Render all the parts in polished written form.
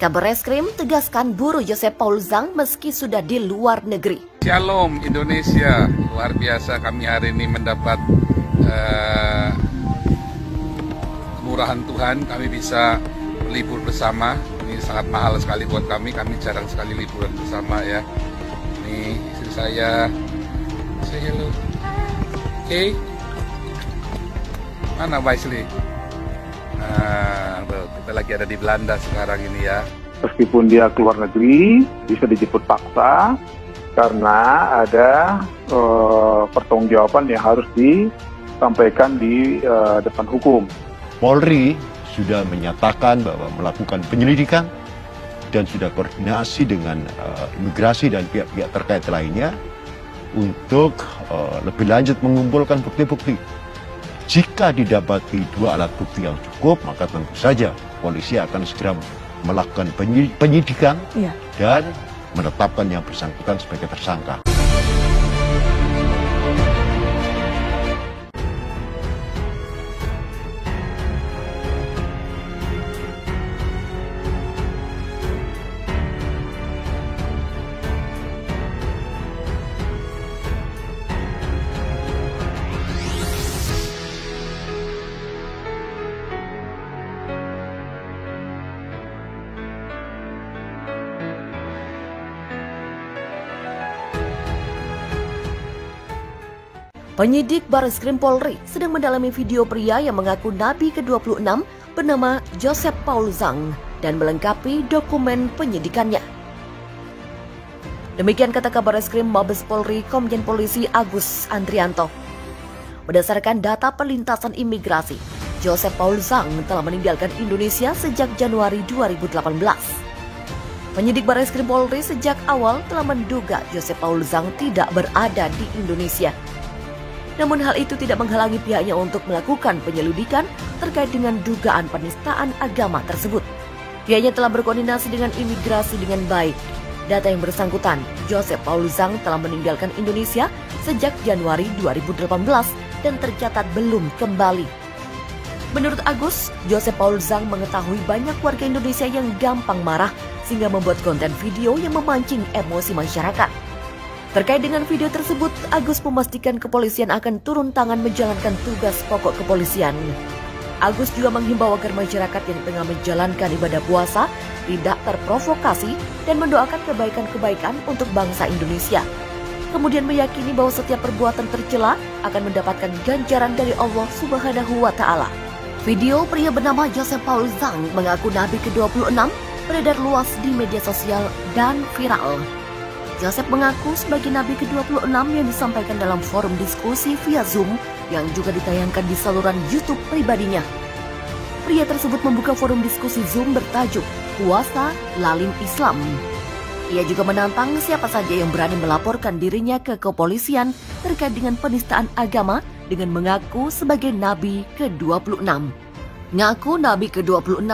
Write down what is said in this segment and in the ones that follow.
Kabar Reskrim tegaskan buru Joseph Paul Zhang meski sudah di luar negeri. Shalom Indonesia, luar biasa kami hari ini mendapat kemurahan Tuhan, kami bisa libur bersama. Ini sangat mahal sekali buat kami jarang sekali liburan bersama ya. Ini istri saya hello. Oke, mana Wesley? Kita lagi ada di Belanda sekarang ini ya. Meskipun dia keluar negeri, bisa dijemput paksa karena ada pertanggungjawaban yang harus disampaikan di depan hukum. Polri sudah menyatakan bahwa melakukan penyelidikan dan sudah koordinasi dengan imigrasi dan pihak-pihak terkait lainnya untuk lebih lanjut mengumpulkan bukti-bukti. Jika didapati 2 alat bukti yang cukup, maka tentu saja polisi akan segera melakukan penyidikan dan menetapkan yang bersangkutan sebagai tersangka. Penyidik Bareskrim Polri sedang mendalami video pria yang mengaku nabi ke-26 bernama Joseph Paul Zhang dan melengkapi dokumen penyidikannya. Demikian kata Kabar Reskrim Mabes Polri Komjen Polisi Agus Andrianto. Berdasarkan data perlintasan imigrasi, Joseph Paul Zhang telah meninggalkan Indonesia sejak Januari 2018. Penyidik Bareskrim Polri sejak awal telah menduga Joseph Paul Zhang tidak berada di Indonesia. Namun hal itu tidak menghalangi pihaknya untuk melakukan penyelidikan terkait dengan dugaan penistaan agama tersebut. Pihaknya telah berkoordinasi dengan imigrasi dengan baik. Data yang bersangkutan, Joseph Paul Zhang telah meninggalkan Indonesia sejak Januari 2018 dan tercatat belum kembali. Menurut Agus, Joseph Paul Zhang mengetahui banyak warga Indonesia yang gampang marah sehingga membuat konten video yang memancing emosi masyarakat. Terkait dengan video tersebut, Agus memastikan kepolisian akan turun tangan menjalankan tugas pokok kepolisian. Agus juga menghimbau agar masyarakat yang tengah menjalankan ibadah puasa tidak terprovokasi dan mendoakan kebaikan-kebaikan untuk bangsa Indonesia. Kemudian meyakini bahwa setiap perbuatan tercela akan mendapatkan ganjaran dari Allah Subhanahu wa Ta'ala. Video pria bernama Joseph Paul Zhang mengaku nabi ke-26 beredar luas di media sosial dan viral. Joseph mengaku sebagai nabi ke-26 yang disampaikan dalam forum diskusi via Zoom yang juga ditayangkan di saluran YouTube pribadinya. Pria tersebut membuka forum diskusi Zoom bertajuk Puasa Lalin Islam. Ia juga menantang siapa saja yang berani melaporkan dirinya ke kepolisian terkait dengan penistaan agama dengan mengaku sebagai nabi ke-26. Ngaku nabi ke-26,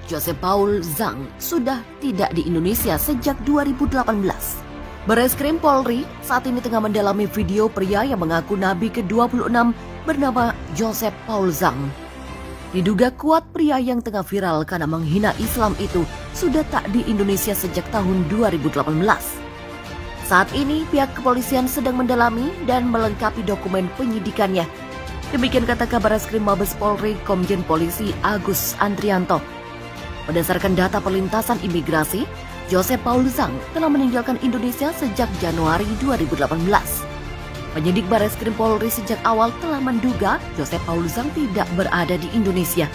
Joseph Paul Zhang sudah tidak di Indonesia sejak 2018. Bareskrim Polri saat ini tengah mendalami video pria yang mengaku nabi ke-26 bernama Joseph Paul Zhang. Diduga kuat pria yang tengah viral karena menghina Islam itu sudah tak di Indonesia sejak tahun 2018. Saat ini pihak kepolisian sedang mendalami dan melengkapi dokumen penyidikannya. Demikian kata Kabar Reskrim Mabes Polri Komjen Polisi Agus Andrianto. Berdasarkan data perlintasan imigrasi, Joseph Paul Zhang telah meninggalkan Indonesia sejak Januari 2018. Penyidik Bareskrim Polri sejak awal telah menduga Joseph Paul Zhang tidak berada di Indonesia.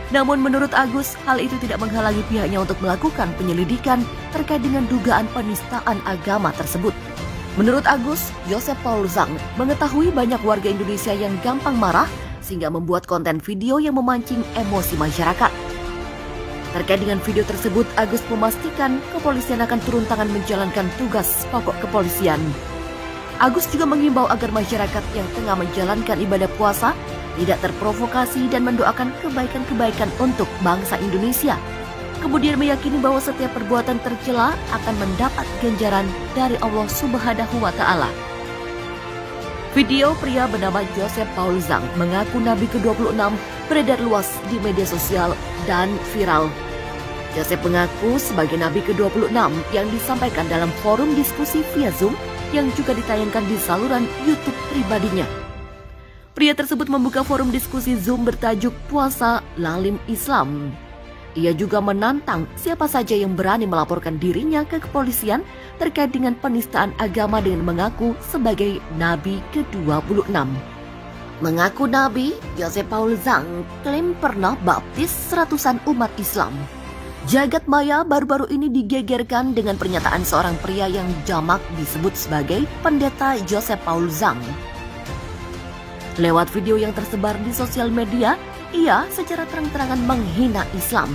Namun menurut Agus, hal itu tidak menghalangi pihaknya untuk melakukan penyelidikan terkait dengan dugaan penistaan agama tersebut. Menurut Agus, Joseph Paul Zhang mengetahui banyak warga Indonesia yang gampang marah sehingga membuat konten video yang memancing emosi masyarakat. Terkait dengan video tersebut, Agus memastikan kepolisian akan turun tangan menjalankan tugas pokok kepolisian. Agus juga menghimbau agar masyarakat yang tengah menjalankan ibadah puasa tidak terprovokasi dan mendoakan kebaikan-kebaikan untuk bangsa Indonesia. Kemudian meyakini bahwa setiap perbuatan tercela akan mendapat ganjaran dari Allah Subhanahu wa Ta'ala. Video pria bernama Joseph Paul Zhang mengaku nabi ke-26 beredar luas di media sosial dan viral. Joseph mengaku sebagai nabi ke-26 yang disampaikan dalam forum diskusi via Zoom yang juga ditayangkan di saluran YouTube pribadinya. Pria tersebut membuka forum diskusi Zoom bertajuk Puasa Lalim Islam. Ia juga menantang siapa saja yang berani melaporkan dirinya ke kepolisian terkait dengan penistaan agama dengan mengaku sebagai nabi ke-26. Mengaku nabi, Joseph Paul Zhang klaim pernah baptis ratusan umat Islam. Jagat maya baru-baru ini digegerkan dengan pernyataan seorang pria yang jamak disebut sebagai pendeta Joseph Paul Zhang. Lewat video yang tersebar di sosial media, ia secara terang-terangan menghina Islam.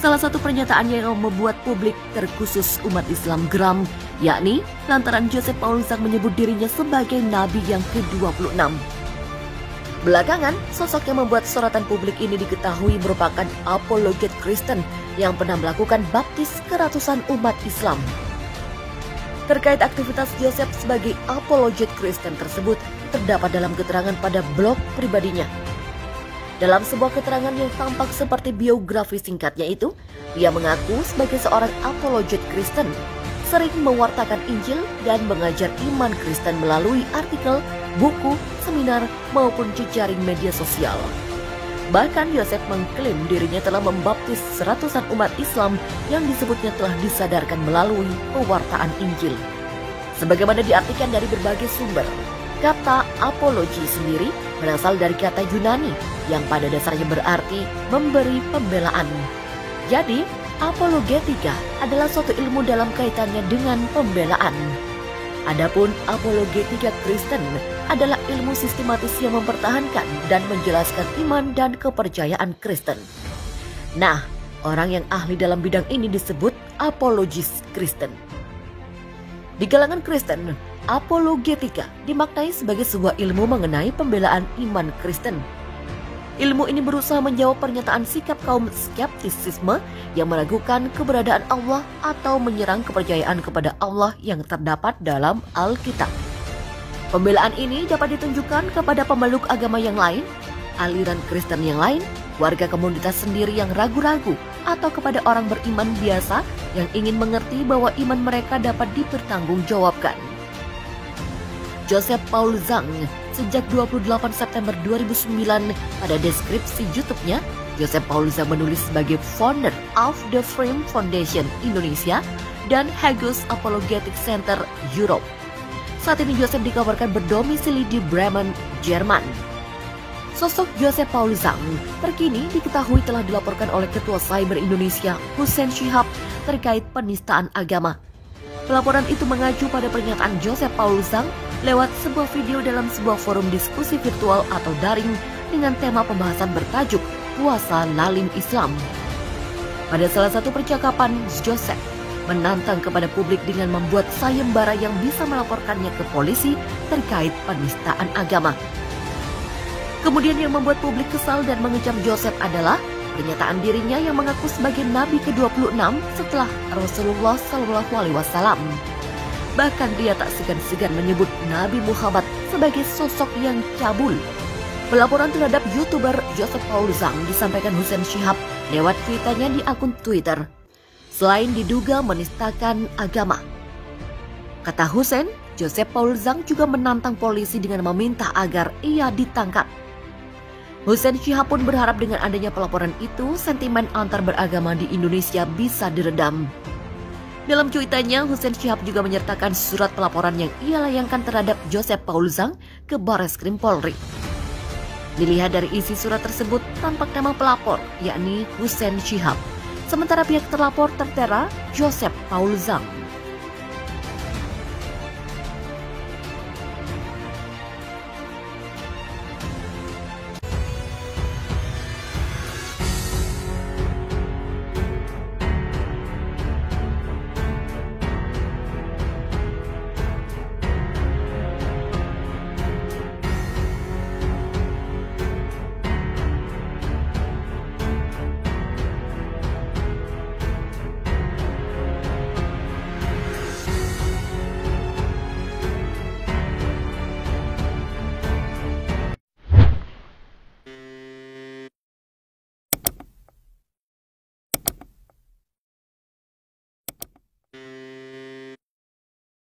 Salah satu pernyataannya yang membuat publik terkhusus umat Islam geram, yakni lantaran Joseph Paul Zhang menyebut dirinya sebagai nabi yang ke-26. Belakangan, sosok yang membuat sorotan publik ini diketahui merupakan apologet Kristen yang pernah melakukan baptis ke ratusan umat Islam. Terkait aktivitas Joseph sebagai apologet Kristen tersebut terdapat dalam keterangan pada blog pribadinya. Dalam sebuah keterangan yang tampak seperti biografi singkatnya itu, dia mengaku sebagai seorang apologet Kristen, sering mewartakan Injil dan mengajar iman Kristen melalui artikel, buku, seminar, maupun jejaring media sosial. Bahkan Joseph mengklaim dirinya telah membaptis ratusan umat Islam yang disebutnya telah disadarkan melalui pewartaan Injil. Sebagaimana diartikan dari berbagai sumber, kata apologi sendiri berasal dari kata Yunani yang pada dasarnya berarti memberi pembelaan. Jadi, apologetika adalah suatu ilmu dalam kaitannya dengan pembelaan. Adapun apologetika Kristen adalah ilmu sistematis yang mempertahankan dan menjelaskan iman dan kepercayaan Kristen. Nah, orang yang ahli dalam bidang ini disebut apologis Kristen. Di kalangan Kristen, apologetika dimaknai sebagai sebuah ilmu mengenai pembelaan iman Kristen. Ilmu ini berusaha menjawab pernyataan sikap kaum skeptisisme yang meragukan keberadaan Allah atau menyerang kepercayaan kepada Allah yang terdapat dalam Alkitab. Pembelaan ini dapat ditunjukkan kepada pemeluk agama yang lain, aliran Kristen yang lain, warga komunitas sendiri yang ragu-ragu, atau kepada orang beriman biasa yang ingin mengerti bahwa iman mereka dapat dipertanggungjawabkan. Joseph Paul Zhang sejak 28 September 2009 pada deskripsi YouTube-nya, Joseph Paul Zhang menulis sebagai founder of the Frame Foundation Indonesia dan Hagus Apologetic Center Europe. Saat ini Joseph dikabarkan berdomisili di Bremen, Jerman. Sosok Joseph Paul Zhang terkini diketahui telah dilaporkan oleh Ketua Cyber Indonesia Hussein Shihab terkait penistaan agama. Pelaporan itu mengacu pada pernyataan Joseph Paul Zhang lewat sebuah video dalam sebuah forum diskusi virtual atau daring dengan tema pembahasan bertajuk Puasa Lalim Islam. Pada salah satu percakapan, Joseph menantang kepada publik dengan membuat sayembara yang bisa melaporkannya ke polisi terkait penistaan agama. Kemudian yang membuat publik kesal dan mengecam Joseph adalah pernyataan dirinya yang mengaku sebagai nabi ke-26 setelah Rasulullah SAW. Bahkan dia tak segan-segan menyebut Nabi Muhammad sebagai sosok yang cabul. Pelaporan terhadap YouTuber Joseph Paul Zhang disampaikan Hussein Shihab lewat tweetannya di akun Twitter. Selain diduga menistakan agama, kata Hussein, Joseph Paul Zhang juga menantang polisi dengan meminta agar ia ditangkap. Hussein Shihab pun berharap dengan adanya pelaporan itu, sentimen antar beragama di Indonesia bisa diredam. Dalam cuitannya, Hussein Shihab juga menyertakan surat pelaporan yang ia layangkan terhadap Joseph Paul Zhang ke Barreskrim Polri. Dilihat dari isi surat tersebut, tampak nama pelapor, yakni Hussein Shihab. Sementara pihak terlapor tertera Joseph Paul Zhang.